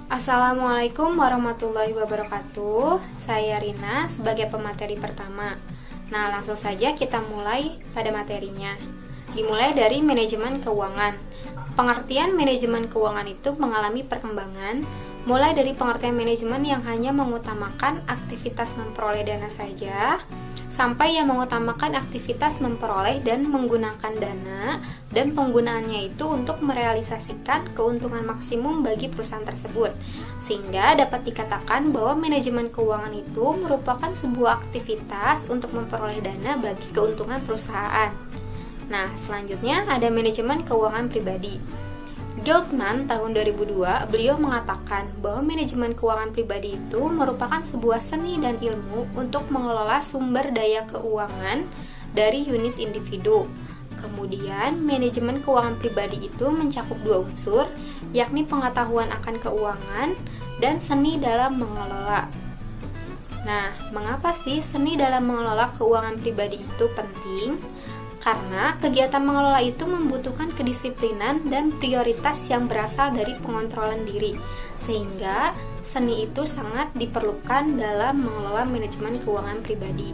Assalamualaikum warahmatullahi wabarakatuh. Saya Rina sebagai pemateri pertama. Nah, langsung saja kita mulai pada materinya. Dimulai dari manajemen keuangan. Pengertian manajemen keuangan itu mengalami perkembangan, mulai dari pengertian manajemen yang hanya mengutamakan aktivitas memperoleh dana saja, sampai yang mengutamakan aktivitas memperoleh dan menggunakan dana, dan penggunaannya itu untuk merealisasikan keuntungan maksimum bagi perusahaan tersebut, sehingga dapat dikatakan bahwa manajemen keuangan itu merupakan sebuah aktivitas untuk memperoleh dana bagi keuntungan perusahaan. Nah, selanjutnya ada manajemen keuangan pribadi. Geldman tahun 2002, beliau mengatakan bahwa manajemen keuangan pribadi itu merupakan sebuah seni dan ilmu untuk mengelola sumber daya keuangan dari unit individu. Kemudian, manajemen keuangan pribadi itu mencakup dua unsur, yakni pengetahuan akan keuangan dan seni dalam mengelola. Nah, mengapa sih seni dalam mengelola keuangan pribadi itu penting? Karena kegiatan mengelola itu membutuhkan kedisiplinan dan prioritas yang berasal dari pengontrolan diri, sehingga seni itu sangat diperlukan dalam mengelola manajemen keuangan pribadi.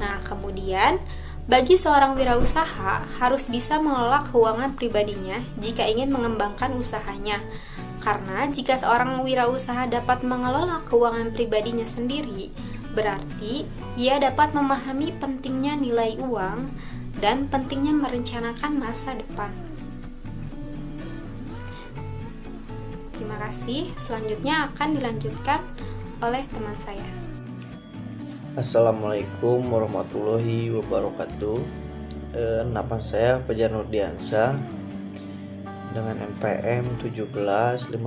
Nah, kemudian bagi seorang wirausaha harus bisa mengelola keuangan pribadinya jika ingin mengembangkan usahanya. Karena jika seorang wirausaha dapat mengelola keuangan pribadinya sendiri, berarti ia dapat memahami pentingnya nilai uang dan pentingnya merencanakan masa depan. Terima kasih. Selanjutnya akan dilanjutkan oleh teman saya. Assalamualaikum warahmatullahi wabarakatuh. Nama saya Fajar Nurdiansyah dengan NPM 1750601016.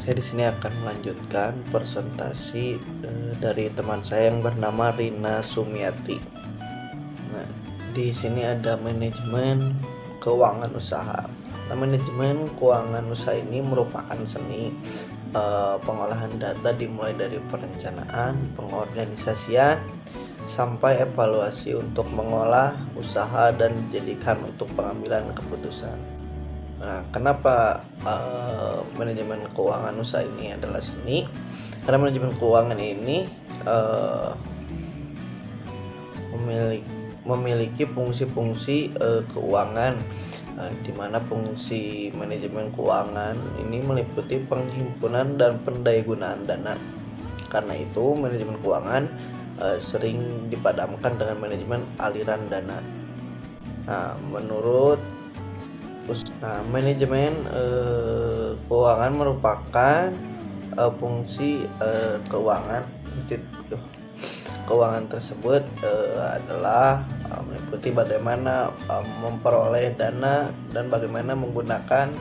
Saya di sini akan melanjutkan presentasi dari teman saya yang bernama Rina Sumiati. Nah, di sini ada manajemen keuangan usaha. Nah, manajemen keuangan usaha ini merupakan seni pengolahan data dimulai dari perencanaan, pengorganisasian, sampai evaluasi untuk mengolah usaha dan dijadikan untuk pengambilan keputusan. Nah, kenapa manajemen keuangan usaha ini adalah seni? Karena manajemen keuangan ini memiliki fungsi-fungsi keuangan, di mana fungsi manajemen keuangan ini meliputi penghimpunan dan pendayagunaan dana. Karena itu, manajemen keuangan sering dipadankan dengan manajemen aliran dana. Nah, manajemen keuangan merupakan fungsi keuangan tersebut adalah meliputi bagaimana memperoleh dana dan bagaimana menggunakan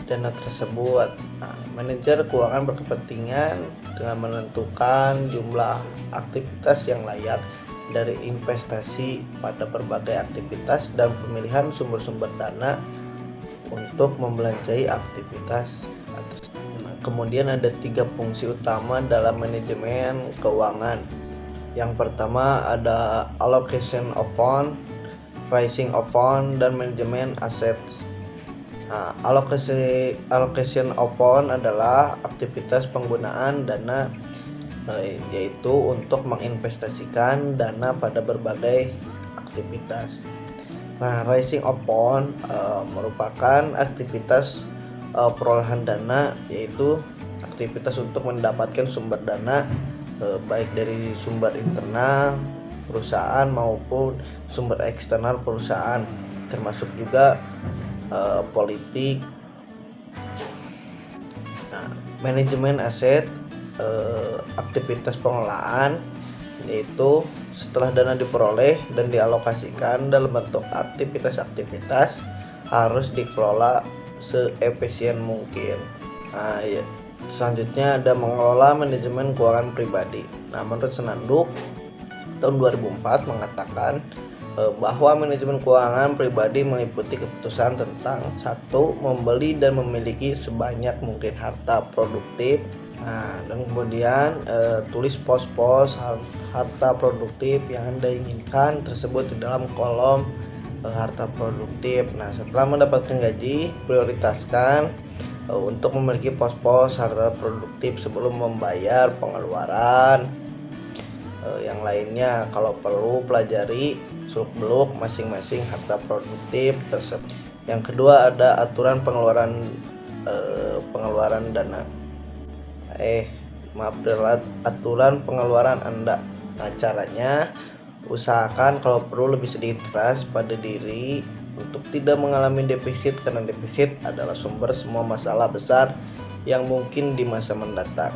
dana tersebut. Nah, manajer keuangan berkepentingan dengan menentukan jumlah aktivitas yang layak dari investasi pada berbagai aktivitas dan pemilihan sumber-sumber dana untuk membelanjai aktivitas. Nah, kemudian ada 3 fungsi utama dalam manajemen keuangan. Yang pertama ada allocation of fund, pricing of fund, dan manajemen assets. Nah, allocation of fund adalah aktivitas penggunaan dana, yaitu untuk menginvestasikan dana pada berbagai aktivitas. Nah, raising of fund merupakan aktivitas perolehan dana, yaitu aktivitas untuk mendapatkan sumber dana baik dari sumber internal perusahaan maupun sumber eksternal perusahaan, termasuk juga politik. Nah, manajemen aset, aktivitas pengelolaan, yaitu setelah dana diperoleh dan dialokasikan dalam bentuk aktivitas-aktivitas harus dikelola seefisien mungkin. Nah, ya. Selanjutnya ada mengelola manajemen keuangan pribadi. Nah, menurut Senanduk tahun 2004 mengatakan bahwa manajemen keuangan pribadi meliputi keputusan tentang 1. Membeli dan memiliki sebanyak mungkin harta produktif. Nah, dan kemudian tulis pos-pos harta produktif yang Anda inginkan tersebut di dalam kolom harta produktif. Nah, setelah mendapatkan gaji, prioritaskan untuk memiliki pos-pos harta produktif sebelum membayar pengeluaran yang lainnya. Kalau perlu, pelajari seluk-beluk masing-masing harta produktif tersebut. Yang kedua, ada aturan pengeluaran dana. Aturan pengeluaran Anda. Nah, caranya usahakan kalau perlu lebih sedikit keras pada diri untuk tidak mengalami defisit, karena defisit adalah sumber semua masalah besar yang mungkin di masa mendatang.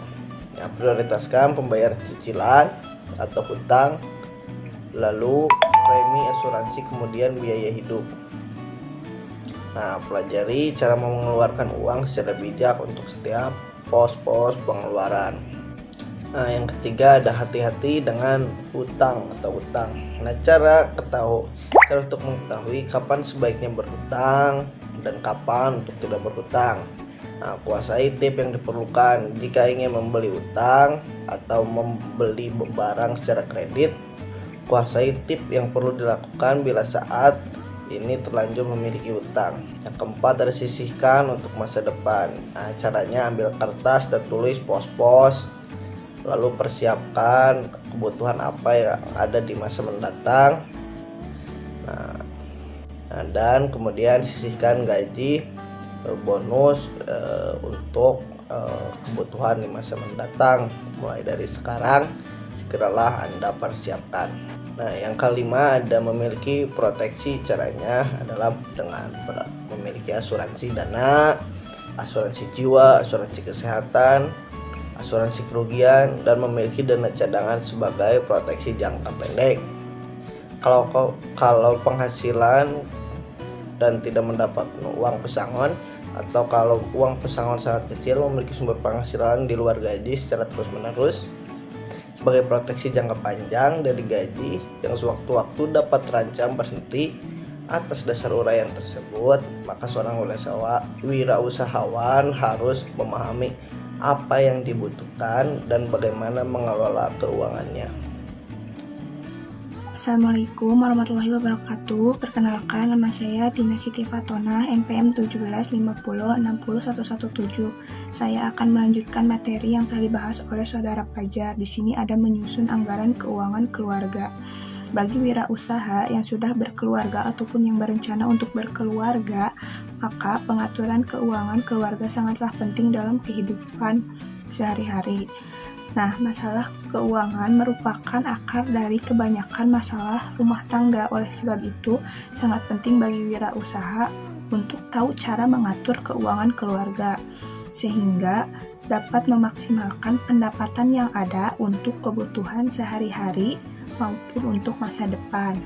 Ya, prioritaskan pembayaran cicilan atau hutang, lalu premi asuransi, kemudian biaya hidup. Nah, pelajari cara mengeluarkan uang secara bijak untuk setiap pos-pos pengeluaran. Nah, yang ketiga ada hati-hati dengan hutang atau utang. Nah, cara untuk mengetahui kapan sebaiknya berhutang dan kapan untuk tidak berhutang. Nah, kuasai tip yang diperlukan jika ingin membeli utang atau membeli barang secara kredit. Kuasai tip yang perlu dilakukan bila saat ini terlanjur memiliki utang. Yang keempat ada sisihkan untuk masa depan. Nah, caranya ambil kertas dan tulis pos-pos, lalu persiapkan kebutuhan apa yang ada di masa mendatang. Nah, dan kemudian sisihkan gaji bonus untuk kebutuhan di masa mendatang. Mulai dari sekarang segeralah Anda persiapkan. Nah, yang kelima ada memiliki proteksi. Caranya adalah dengan memiliki asuransi dana, asuransi jiwa, asuransi kesehatan, asuransi kerugian, dan memiliki dana cadangan sebagai proteksi jangka pendek. Kalau penghasilan dan tidak mendapat uang pesangon, atau kalau uang pesangon sangat kecil, memiliki sumber penghasilan di luar gaji secara terus-menerus sebagai proteksi jangka panjang dari gaji yang sewaktu-waktu dapat terancam berhenti atas dasar uraian tersebut, maka seorang wirausahawan harus memahami apa yang dibutuhkan dan bagaimana mengelola keuangannya. Assalamualaikum warahmatullahi wabarakatuh. Perkenalkan, nama saya Tina Siti Fatona, NPM 1750600117. Saya akan melanjutkan materi yang telah dibahas oleh Saudara Fajar. Di sini ada menyusun anggaran keuangan keluarga. Bagi wirausaha yang sudah berkeluarga ataupun yang berencana untuk berkeluarga, maka pengaturan keuangan keluarga sangatlah penting dalam kehidupan sehari-hari. Nah, masalah keuangan merupakan akar dari kebanyakan masalah rumah tangga. Oleh sebab itu, sangat penting bagi wirausaha untuk tahu cara mengatur keuangan keluarga, sehingga dapat memaksimalkan pendapatan yang ada untuk kebutuhan sehari-hari maupun untuk masa depan.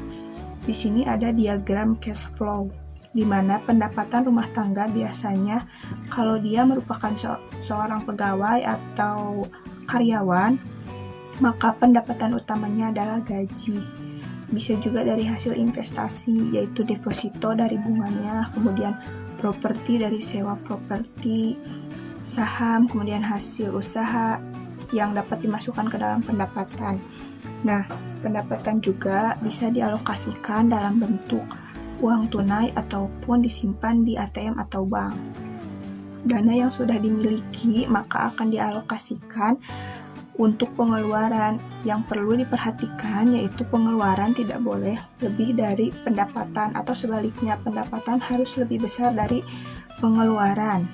Di sini ada diagram cash flow, di mana pendapatan rumah tangga biasanya kalau dia merupakan seorang pegawai atau karyawan, maka pendapatan utamanya adalah gaji. Bisa juga dari hasil investasi, yaitu deposito dari bunganya, kemudian properti dari sewa properti, saham, kemudian hasil usaha yang dapat dimasukkan ke dalam pendapatan. Nah, pendapatan juga bisa dialokasikan dalam bentuk uang tunai ataupun disimpan di ATM atau bank. Dana yang sudah dimiliki maka akan dialokasikan untuk pengeluaran. Yang perlu diperhatikan yaitu pengeluaran tidak boleh lebih dari pendapatan, atau sebaliknya pendapatan harus lebih besar dari pengeluaran.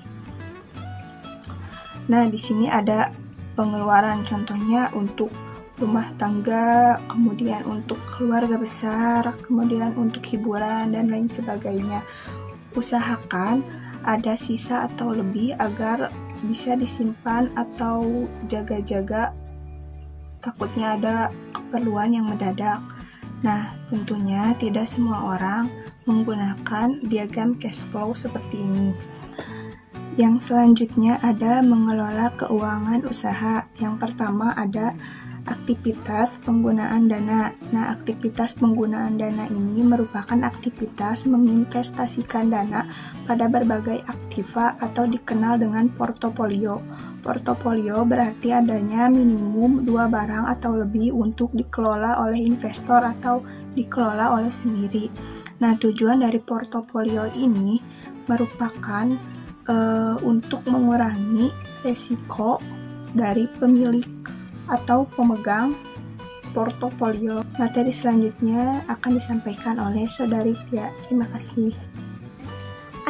Nah, di sini ada pengeluaran, contohnya untuk rumah tangga, kemudian untuk keluarga besar, kemudian untuk hiburan dan lain sebagainya. Usahakan ada sisa atau lebih agar bisa disimpan atau jaga-jaga, takutnya ada keperluan yang mendadak. Nah, tentunya tidak semua orang menggunakan diagram cash flow seperti ini. Yang selanjutnya ada mengelola keuangan usaha. Yang pertama ada aktivitas penggunaan dana. Nah, aktivitas penggunaan dana ini merupakan aktivitas menginvestasikan dana pada berbagai aktiva atau dikenal dengan portofolio. Portofolio berarti adanya minimum 2 barang atau lebih untuk dikelola oleh investor atau dikelola oleh sendiri. Nah, tujuan dari portofolio ini merupakan untuk mengurangi resiko dari pemilik atau pemegang portofolio. Materi selanjutnya akan disampaikan oleh Saudari Tia. Terima kasih.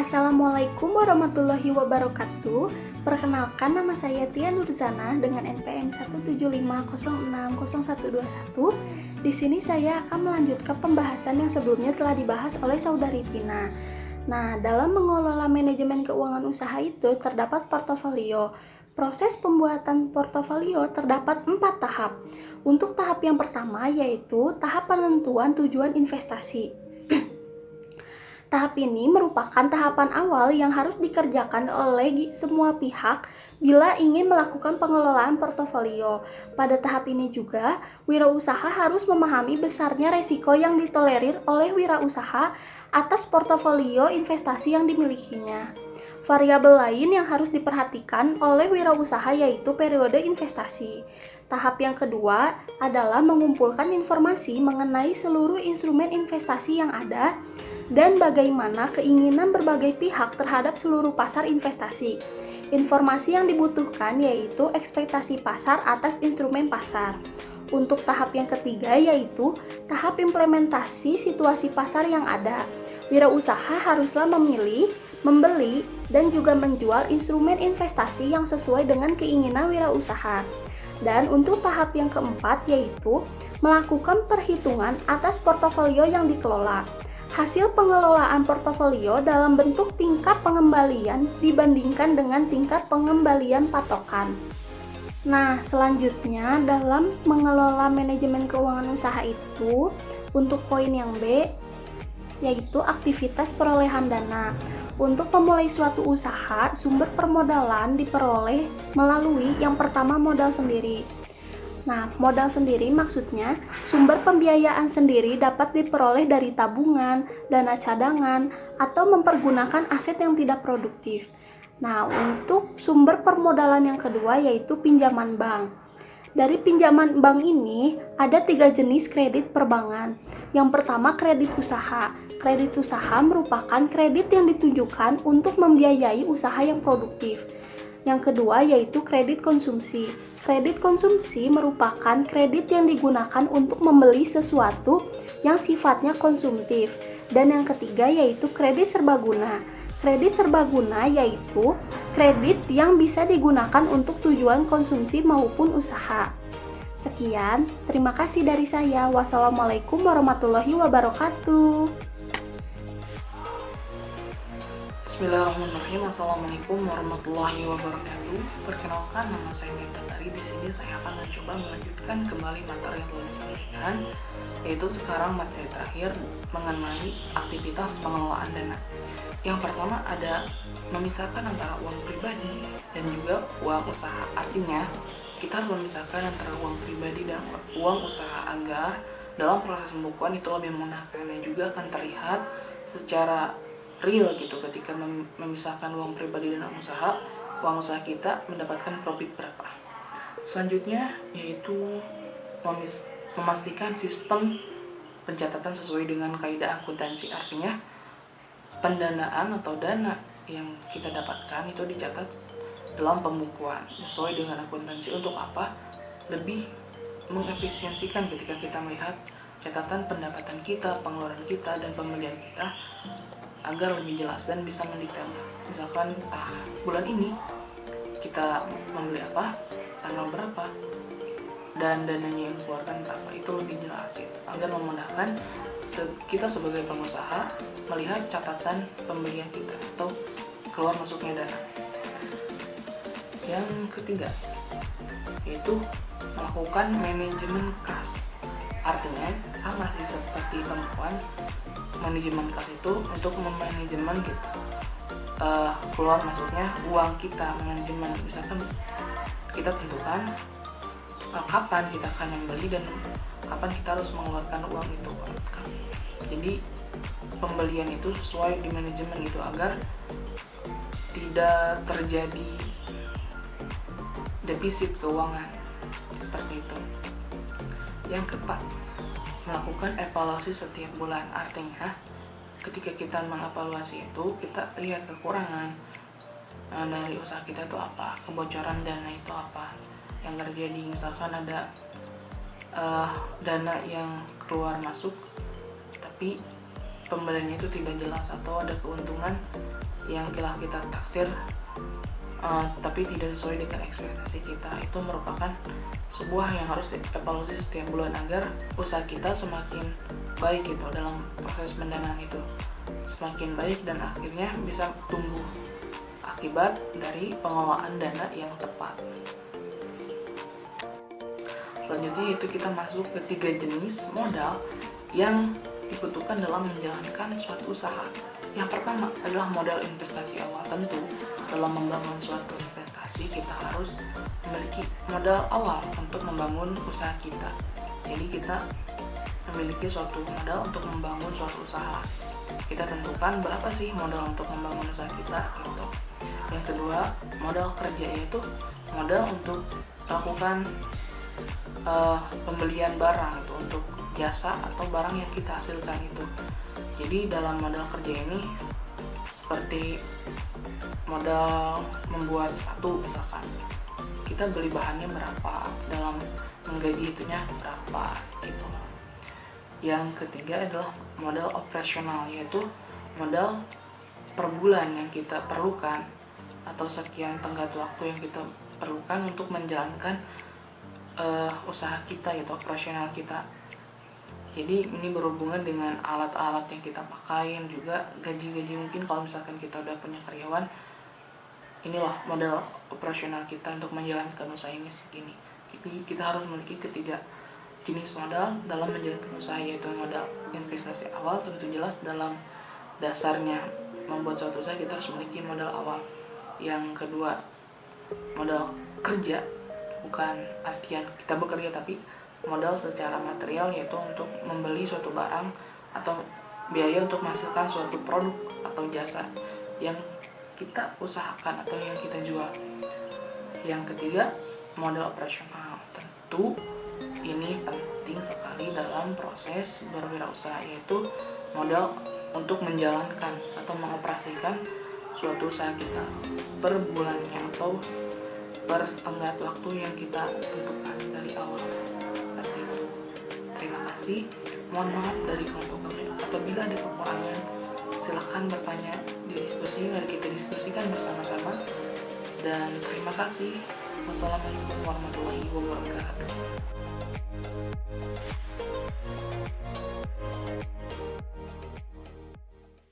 Assalamualaikum warahmatullahi wabarakatuh. Perkenalkan, nama saya Tia Nurzana dengan NPM 175060121. Di sini saya akan melanjutkan pembahasan yang sebelumnya telah dibahas oleh Saudari Tina. Nah, dalam mengelola manajemen keuangan usaha itu terdapat portofolio. Proses pembuatan portofolio terdapat 4 tahap. Untuk tahap yang pertama yaitu tahap penentuan tujuan investasi. Tahap ini merupakan tahapan awal yang harus dikerjakan oleh semua pihak bila ingin melakukan pengelolaan portofolio. Pada tahap ini juga, wirausaha harus memahami besarnya resiko yang ditolerir oleh wirausaha atas portofolio investasi yang dimilikinya. Variabel lain yang harus diperhatikan oleh wirausaha yaitu periode investasi. Tahap yang kedua adalah mengumpulkan informasi mengenai seluruh instrumen investasi yang ada dan bagaimana keinginan berbagai pihak terhadap seluruh pasar investasi. Informasi yang dibutuhkan yaitu ekspektasi pasar atas instrumen pasar. Untuk tahap yang ketiga yaitu tahap implementasi situasi pasar yang ada. Wirausaha haruslah memilih, membeli, dan juga menjual instrumen investasi yang sesuai dengan keinginan wirausaha. Dan untuk tahap yang keempat yaitu melakukan perhitungan atas portofolio yang dikelola. Hasil pengelolaan portofolio dalam bentuk tingkat pengembalian dibandingkan dengan tingkat pengembalian patokan. Nah, selanjutnya dalam mengelola manajemen keuangan usaha itu, untuk poin yang B, yaitu aktivitas perolehan dana. Untuk memulai suatu usaha, sumber permodalan diperoleh melalui yang pertama modal sendiri. Nah, modal sendiri maksudnya sumber pembiayaan sendiri dapat diperoleh dari tabungan, dana cadangan, atau mempergunakan aset yang tidak produktif. Nah, untuk sumber permodalan yang kedua yaitu pinjaman bank. Dari pinjaman bank ini ada 3 jenis kredit perbankan. Yang pertama kredit usaha. Kredit usaha merupakan kredit yang ditujukan untuk membiayai usaha yang produktif. Yang kedua yaitu kredit konsumsi. Kredit konsumsi merupakan kredit yang digunakan untuk membeli sesuatu yang sifatnya konsumtif. Dan yang ketiga yaitu kredit serbaguna. Kredit serbaguna yaitu kredit yang bisa digunakan untuk tujuan konsumsi maupun usaha. Sekian, terima kasih dari saya. Wassalamualaikum warahmatullahi wabarakatuh. Bismillahirrahmanirrahim. Assalamualaikum warahmatullahi wabarakatuh. Perkenalkan, nama saya Mita Tari. Di sini saya akan mencoba melanjutkan kembali materi yang telah disampaikan, yaitu sekarang materi terakhir mengenai aktivitas pengelolaan dana. Yang pertama ada memisahkan antara uang pribadi dan juga uang usaha. Artinya, kita harus memisahkan antara uang pribadi dan uang usaha agar dalam proses pembukuan itu lebih memudahkan dan juga akan terlihat secara real gitu ketika memisahkan uang pribadi dan uang usaha kita mendapatkan profit berapa. Selanjutnya yaitu memastikan sistem pencatatan sesuai dengan kaidah akuntansi. Artinya pendanaan atau dana yang kita dapatkan itu dicatat dalam pembukuan sesuai dengan akuntansi. Untuk apa? Lebih mengefisiensikan ketika kita melihat catatan pendapatan kita, pengeluaran kita, dan pembelian kita agar lebih jelas dan bisa mendetail. Misalkan bulan ini kita membeli apa, tanggal berapa, dan dananya yang dikeluarkan berapa, itu lebih jelas gitu, agar memudahkan kita sebagai pengusaha melihat catatan pembelian kita atau keluar masuknya dana. Yang ketiga yaitu melakukan manajemen kas. Artinya sama sih seperti perempuan. Manajemen kas itu untuk memanajemen gitu, keluar masuknya uang kita. Manajemen misalkan kita tentukan kapan kita akan membeli dan kapan kita harus mengeluarkan uang itu. Jadi pembelian itu sesuai di manajemen itu agar tidak terjadi defisit keuangan. Seperti itu. Yang keempat, melakukan evaluasi setiap bulan. Artinya ketika kita mengevaluasi itu, kita lihat kekurangan dari usaha kita itu apa, kebocoran dana itu apa yang terjadi. Misalkan ada dana yang keluar masuk tapi pembeliannya itu tidak jelas, atau ada keuntungan yang telah kita taksir tapi tidak sesuai dengan ekspektasi kita. Itu merupakan sebuah yang harus dievaluasi setiap bulan agar usaha kita semakin baik gitu dalam proses pendanaan itu, semakin baik dan akhirnya bisa tumbuh akibat dari pengelolaan dana yang tepat. Selanjutnya itu kita masuk ke 3 jenis modal yang dibutuhkan dalam menjalankan suatu usaha. Yang pertama adalah modal investasi awal. Tentu dalam membangun suatu investasi kita harus memiliki modal awal untuk membangun usaha kita. Jadi kita memiliki suatu modal untuk membangun suatu usaha. Kita tentukan berapa sih modal untuk membangun usaha kita gitu. Yang kedua, modal kerja, yaitu modal untuk melakukan pembelian barang itu, untuk jasa atau barang yang kita hasilkan itu. Jadi dalam modal kerja ini seperti modal membuat sepatu misalkan, kita beli bahannya berapa, dalam menggaji itunya berapa gitu. Yang ketiga adalah modal operasional, yaitu modal per bulan yang kita perlukan atau sekian tenggat waktu yang kita perlukan untuk menjalankan usaha kita, yaitu operasional kita. Jadi ini berhubungan dengan alat-alat yang kita pakai, juga gaji-gaji. Mungkin kalau misalkan kita udah punya karyawan, inilah modal operasional kita untuk menjalankan usaha ini segini. Jadi kita harus memiliki ketiga jenis modal dalam menjalankan usaha, yaitu modal investasi awal. Tentu jelas dalam dasarnya membuat suatu usaha kita harus memiliki modal awal. Yang kedua, modal kerja, bukan artian kita bekerja, tapi modal secara material, yaitu untuk membeli suatu barang atau biaya untuk menghasilkan suatu produk atau jasa yang kita usahakan atau yang kita jual. Yang ketiga, modal operasional. Tentu ini penting sekali dalam proses berwirausaha, yaitu modal untuk menjalankan atau mengoperasikan suatu usaha kita per bulannya atau per tenggat waktu yang kita tentukan dari awal. Seperti itu. Terima kasih. Mohon maaf dari kelompok kami. Apabila ada kekurangan, silahkan bertanya di diskusi. Mari kita diskusikan bersama-sama. Dan terima kasih. Wassalamualaikum warahmatullahi wabarakatuh.